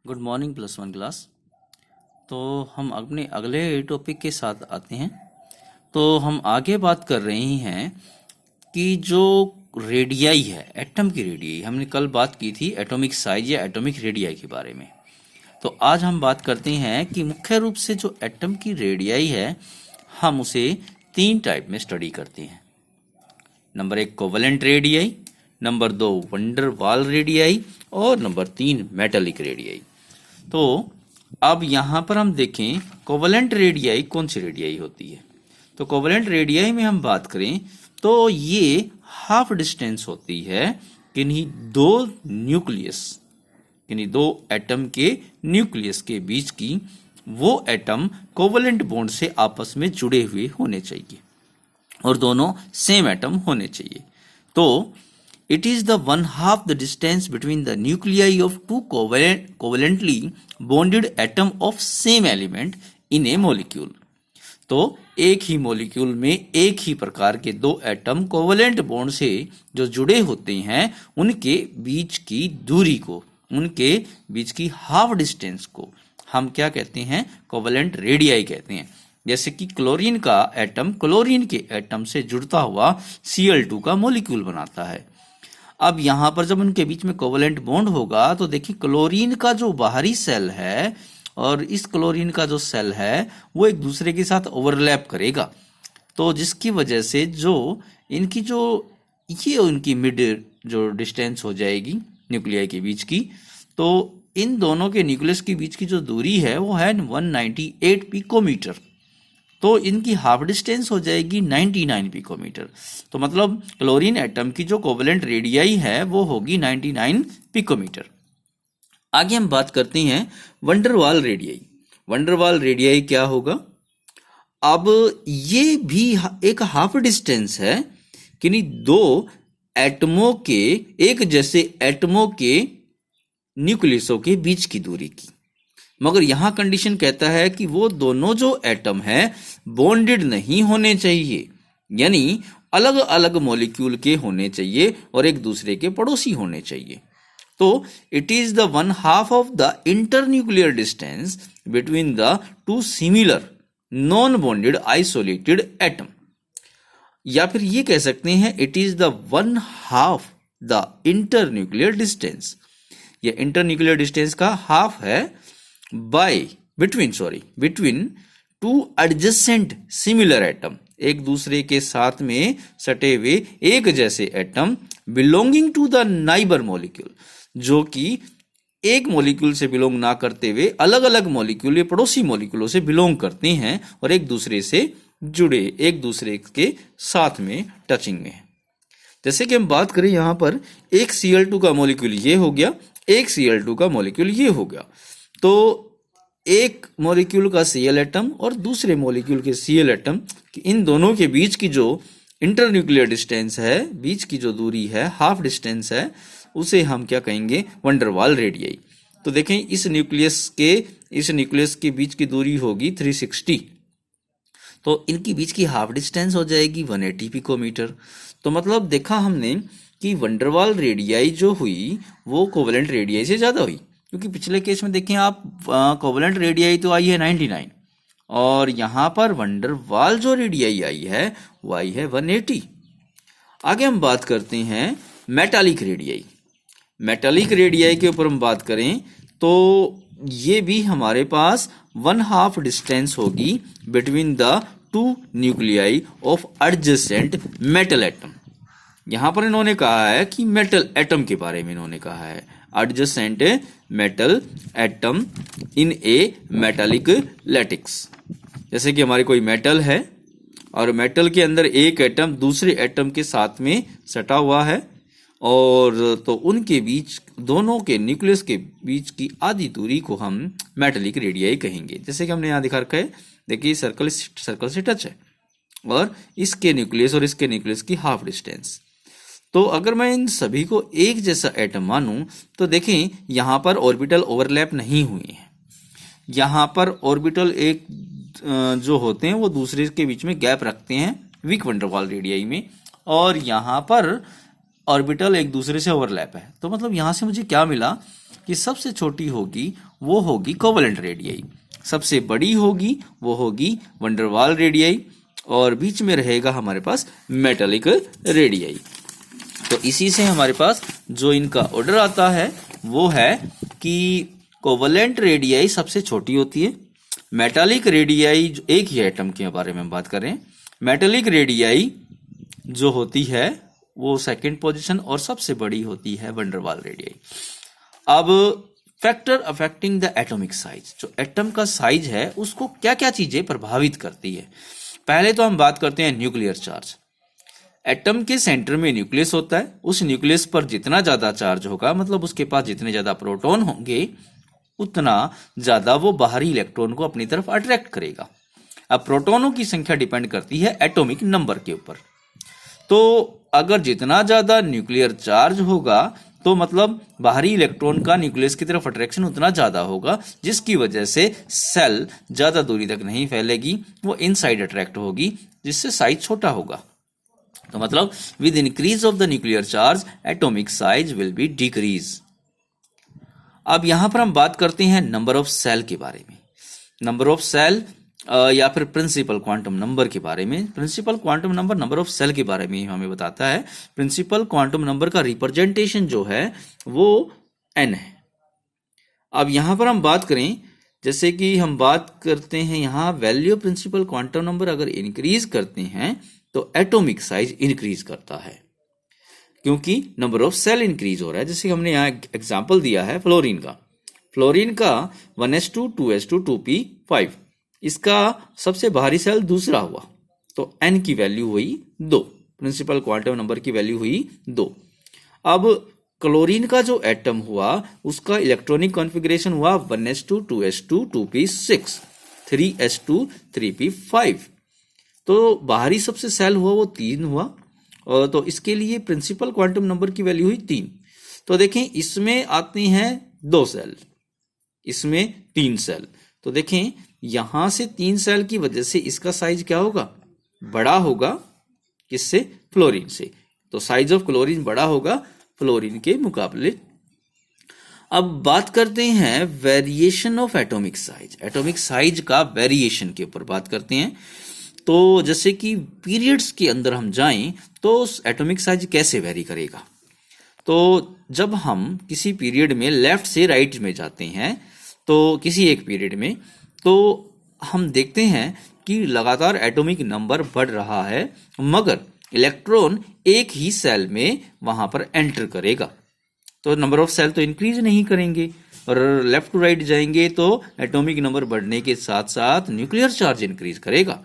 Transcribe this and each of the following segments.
Good morning +1 class. तो हम अपने अगले टॉपिक के साथ आते हैं। तो हम आगे बात कर रहे हैं कि जो रेडियाई है, एटम की रेडियाई, हमने कल बात की थी एटॉमिक साइज या एटॉमिक रेडियाई के बारे में। तो आज हम बात करते हैं कि मुख्य रूप से जो एटम की रेडियाई है हम उसे 3 टाइप में स्टडी करते हैं। Number 1 covalent radii, number 2 wonder Waals radii और नंबर 3 मेटालिक रेडियाई। तो अब यहाँ पर हम देखें कोवेलेंट रेडियाई कौन सी रेडियाई होती है। तो कोवेलेंट रेडियाई में हम बात करें तो ये हाफ डिस्टेंस होती है किन्हीं दो एटम के न्यूक्लियस के बीच की। वो एटम कोवेलेंट बॉन्ड से आपस में जुड़े हुए होने चाहिए और दोनों सेम एटम होने चाहिए। तो it is the one half the distance between the nuclei of two covalently bonded atom of same element in a molecule। तो एक ही मॉलिक्यूल में एक ही प्रकार के दो एटम कोवेलेंट बॉन्ड से जो जुड़े होते हैं उनके बीच की दूरी को, उनके बीच की हाफ डिस्टेंस को हम क्या कहते हैं? कोवेलेंट रेडियाई कहते हैं। जैसे कि क्लोरीन का एटम क्लोरीन के एटम से जुड़ता हुआ Cl2 का मॉलिक्यूल बनाता है। अब यहां पर जब उनके बीच में कोवेलेंट बॉन्ड होगा तो देखिए क्लोरीन का जो बाहरी सेल है और इस क्लोरीन का जो सेल है वो एक दूसरे के साथ ओवरलैप करेगा। तो जिसकी वजह से जो इनकी जो ये उनकी मिड जो डिस्टेंस हो जाएगी न्यूक्लियाई के बीच की, तो इन दोनों के न्यूक्लियस के बीच की जो दूरी है वो है 198 पिकोमीटर। तो इनकी हाफ डिस्टेंस हो जाएगी 99 पिकोमीटर। तो मतलब क्लोरीन एटम की जो कोवेलेंट रेडियाई है वो होगी 99 पिकोमीटर। आगे हम बात करते हैं वंडरवाल रेडियाई। वंडरवाल रेडियाई क्या होगा? अब ये भी एक हाफ डिस्टेंस है कि दो एटमों के, एक जैसे एटमों के न्यूक्लियसों के बीच की दूरी की। मगर यहां कंडीशन कहता है कि वो दोनों जो एटम है बॉन्डेड नहीं होने चाहिए, यानी अलग अलग मॉलिक्यूल के होने चाहिए और एक दूसरे के पड़ोसी होने चाहिए। तो it is the one half of the internuclear distance between the two similar non bonded isolated atom. या फिर ये कह सकते हैं it is the one half the internuclear distance. ये इंटरन्यूक्लियर डिस्टेंस का हाफ है between two adjacent similar atom, एक दूसरे के साथ में सटे हुए एक जैसे atom belonging to the neighbour molecule, जो कि एक मॉलिक्यूल से बिलोंग ना करते हुए अलग अलग मॉलिक्यूल या पड़ोसी मॉलिक्यूलों से बिलोंग करते हैं और एक दूसरे से जुड़े, एक दूसरे के साथ में टचिंग में है। जैसे कि हम बात करें यहां पर एक Cl2 का मॉलिक्यूल ये हो गया, एक Cl2 का मॉलिक्यूल ये हो गया। तो एक मॉलिक्यूल का Cl एटम और दूसरे मॉलिक्यूल के Cl एटम, इन दोनों के बीच की जो इंटरन्यूक्लियर डिस्टेंस है, बीच की जो दूरी है, हाफ डिस्टेंस है, उसे हम क्या कहेंगे? Van der Waals radii. तो देखें इस न्यूक्लियस के बीच की दूरी होगी 360। तो इनकी बीच की हाफ डिस्टेंस हो जाएगी 180 पिकोमीटर। तो मतलब देखा हमने कि वंडरवाल रेडियाई जो हुई वो कोवेलेंट रेडियाई से ज्यादा हुई, क्योंकि पिछले केस में देखें आप कोवेलेंट रेडियाई तो आई है 99 और यहां पर वंडरवाल जो रेडियाई आई है वो आई है 180। आगे हम बात करते हैं मेटालिक रेडियाई। मेटालिक रेडियाई के ऊपर हम बात करें तो ये भी हमारे पास वन हाफ डिस्टेंस होगी between the two nuclei of adjacent metal atom. यहां पर इन्होंने कहा है कि मेटल एटम के बारे में इन्होंने कहा है adjacent metal atom in a metallic lattice। जैसे कि हमारी कोई मेटल है और मेटल के अंदर एक एटम दूसरे एटम के साथ में सटा हुआ है और तो उनके बीच, दोनों के न्यूक्लियस के बीच की आधी दूरी को हम मेटालिक रेडियाई कहेंगे। जैसे कि हमने यहाँ दिखा रखा है, देखिए सर्कल से टच है और इसके न्यूक्लियस और इसके न्यूक्लियस की हाफ डिस्टेंस। तो अगर मैं इन सभी को एक जैसा एटम मानूं तो देखें यहां पर ऑर्बिटल ओवरलैप नहीं हुए हैं। यहां पर ऑर्बिटल एक जो होते हैं वो दूसरे के बीच में गैप रखते हैं वीक वंडरवाल रेडियाई में, और यहां पर ऑर्बिटल एक दूसरे से ओवरलैप है। तो मतलब यहां से मुझे क्या मिला कि सबसे छोटी होगी वो होगी कोवेलेंट रेडियाई, सबसे बड़ी होगी वो होगी वंडर वाल रेडियाई, और बीच में रहेगा हमारे पास मेटालिक रेडियाई। तो इसी से हमारे पास जो इनका ऑर्डर आता है वो है कि कोवेलेंट रेडियाई सबसे छोटी होती है, मेटालिक रेडियाई एक ही एटम के बारे में बात करें, मेटालिक रेडियाई जो होती है वो सेकंड पोजीशन और सबसे बड़ी होती है वंडर वाल रेडियाई। अब factor affecting the atomic size, जो एटम का साइज है उसको क्या क्या चीजें प्रभावित करती है। पहले तो हम बात करते हैं न्यूक्लियर चार्ज। एटम के सेंटर में न्यूक्लियस होता है, उस न्यूक्लियस पर जितना ज्यादा चार्ज होगा, मतलब उसके पास जितने ज्यादा प्रोटॉन होंगे उतना ज्यादा वो बाहरी इलेक्ट्रॉन को अपनी तरफ अट्रैक्ट करेगा। अब प्रोटॉनों की संख्या डिपेंड करती है एटॉमिक नंबर के ऊपर। तो अगर जितना ज्यादा न्यूक्लियर चार्ज होगा तो मतलब बाहरी इलेक्ट्रॉन का न्यूक्लियस की तरफ अट्रैक्शन उतना ज्यादा होगा, जिसकी वजह से सेल ज्यादा दूरी तक नहीं फैलेगी, वो इनसाइड अट्रैक्ट होगी, जिससे साइज छोटा होगा। तो मतलब with increase of the nuclear charge atomic size will be decrease. अब यहां पर हम बात करते हैं नंबर ऑफ सेल के बारे में। नंबर ऑफ सेल या फिर प्रिंसिपल क्वांटम नंबर के बारे में। Principal quantum number number of shell के बारे में हमें बताता है। प्रिंसिपल क्वांटम नंबर का रिप्रेजेंटेशन जो है वो n है। अब यहां पर हम बात करें, जैसे कि हम बात करते हैं यहां वैल्यू प्रिंसिपल क्वांटम नंबर अगर इंक्रीज करते हैं तो एटॉमिक साइज इंक्रीज करता है, क्योंकि नंबर ऑफ सेल इंक्रीज हो रहा है। जैसे हमने यहाँ एग्जांपल दिया है फ्लोरीन का। फ्लोरीन का 1s2 2s2 2p5, इसका सबसे भारी सेल दूसरा हुआ तो n की वैल्यू हुई 2, प्रिंसिपल क्वांटम नंबर की वैल्यू हुई 2। अब क्लोरीन का जो एटम हुआ उसका इलेक्ट्रॉनिक कॉन्फ़िगरेशन हुआ 1s2 2s2 2p6 3s2 3p5। तो बाहरी सबसे सेल हुआ वो 3 हुआ, और तो इसके लिए प्रिंसिपल क्वांटम नंबर की वैल्यू हुई 3। तो देखें इसमें आते हैं 2 सेल, इसमें 3 सेल। तो देखें यहां से 3 सेल की वजह से इसका साइज क्या होगा, बड़ा होगा, किससे, फ्लोरीन से। तो साइज ऑफ क्लोरीन बड़ा होगा फ्लोरीन के मुकाबले। अब बात करते हैं variation of atomic size. Atomic size का वेरिएशन के ऊपर बात करते हैं। तो जैसे कि पीरियड्स के अंदर हम जाएं तो एटॉमिक साइज कैसे वेरी करेगा। तो जब हम किसी पीरियड में लेफ्ट से राइट में जाते हैं तो किसी एक पीरियड में, तो हम देखते हैं कि लगातार एटॉमिक नंबर बढ़ रहा है, मगर इलेक्ट्रॉन एक ही सेल में वहां पर एंटर करेगा। तो नंबर ऑफ सेल तो इंक्रीज नहीं करेंगे, और लेफ्ट टू राइट जाएंगे तो एटॉमिक नंबर बढ़ने के साथ साथ न्यूक्लियर चार्ज इंक्रीज करेगा।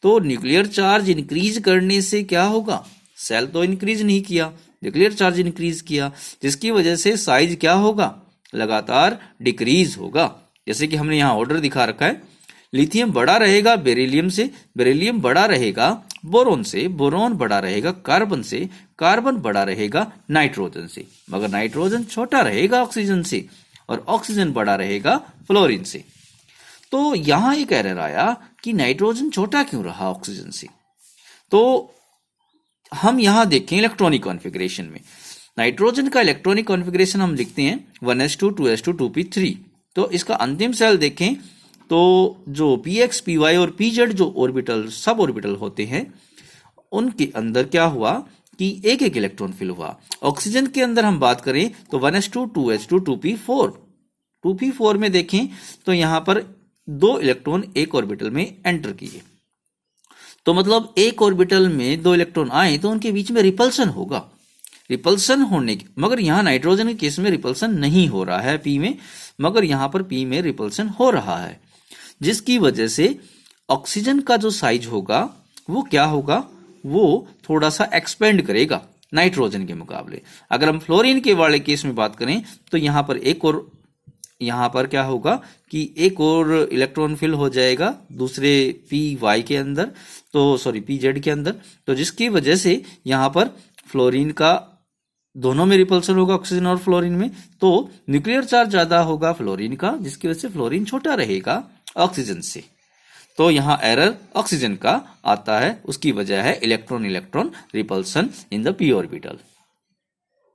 तो न्यूक्लियर चार्ज इंक्रीज करने से क्या होगा, सेल तो इंक्रीज नहीं किया, न्यूक्लियर चार्ज इंक्रीज किया, जिसकी वजह से साइज क्या होगा, लगातार डिक्रीज होगा। जैसे कि हमने यहाँ ऑर्डर दिखा रखा है, लिथियम बड़ा रहेगा बेरिलियम से, बेरिलियम बड़ा रहेगा बोरोन से, बोरोन बड़ा रहेगा कार्बन से, कार्बन बड़ा रहेगा नाइट्रोजन से, मगर नाइट्रोजन छोटा रहेगा ऑक्सीजन से, और ऑक्सीजन बड़ा रहेगा फ्लोरीन से। तो यहां एक एरर आया कि नाइट्रोजन छोटा क्यों रहा ऑक्सीजन से। तो हम यहां देखें इलेक्ट्रॉनिक कॉन्फ़िगरेशन में, नाइट्रोजन का इलेक्ट्रॉनिक कॉन्फ़िगरेशन हम लिखते हैं 1s2 2s2 2p3। तो इसका अंतिम सेल देखें तो जो px py और pz जो ऑर्बिटल सब ऑर्बिटल होते हैं उनके अंदर क्या हुआ कि एक एक इलेक्ट्रॉन फिल हुआ। ऑक्सीजन के अंदर हम बात करें तो 1s2 2s2 2p4, 2p4 में देखें तो यहां पर 2 इलेक्ट्रॉन एक ऑर्बिटल में एंटर किए। तो मतलब एक ऑर्बिटल में 2 इलेक्ट्रॉन आए तो उनके बीच में रिपल्सन होगा, रिपल्सन होने की, मगर यहाँ नाइट्रोजन के केस में रिपल्सन नहीं हो रहा है p में, मगर यहाँ पर p में रिपल्सन हो रहा है, जिसकी वजह से ऑक्सीजन का जो साइज होगा वो क्या होगा, वो थोड़ा सा एक्सपेंड करेगा नाइट्रोजन के मुकाबले। अगर हम फ्लोरीन के वाले केस में बात करें तो यहाँ पर एक और, यहाँ पर क्या होगा कि एक और इलेक्ट्रॉन फिल हो जाएगा दूसरे py के अंदर, तो सॉरी pz के अंदर, तो जिसकी वजह से यहाँ पर फ्लोरीन का दोनों में रिपल्सन होगा, ऑक्सीजन और फ्लोरीन में, तो न्यूक्लियर चार्ज ज्यादा होगा फ्लोरीन का, जिसकी वजह से फ्लोरीन छोटा रहेगा ऑक्सीजन से। तो यहाँ एरर ऑक्सीजन का आता है, उसकी वजह है electron electron repulsion in the p orbital.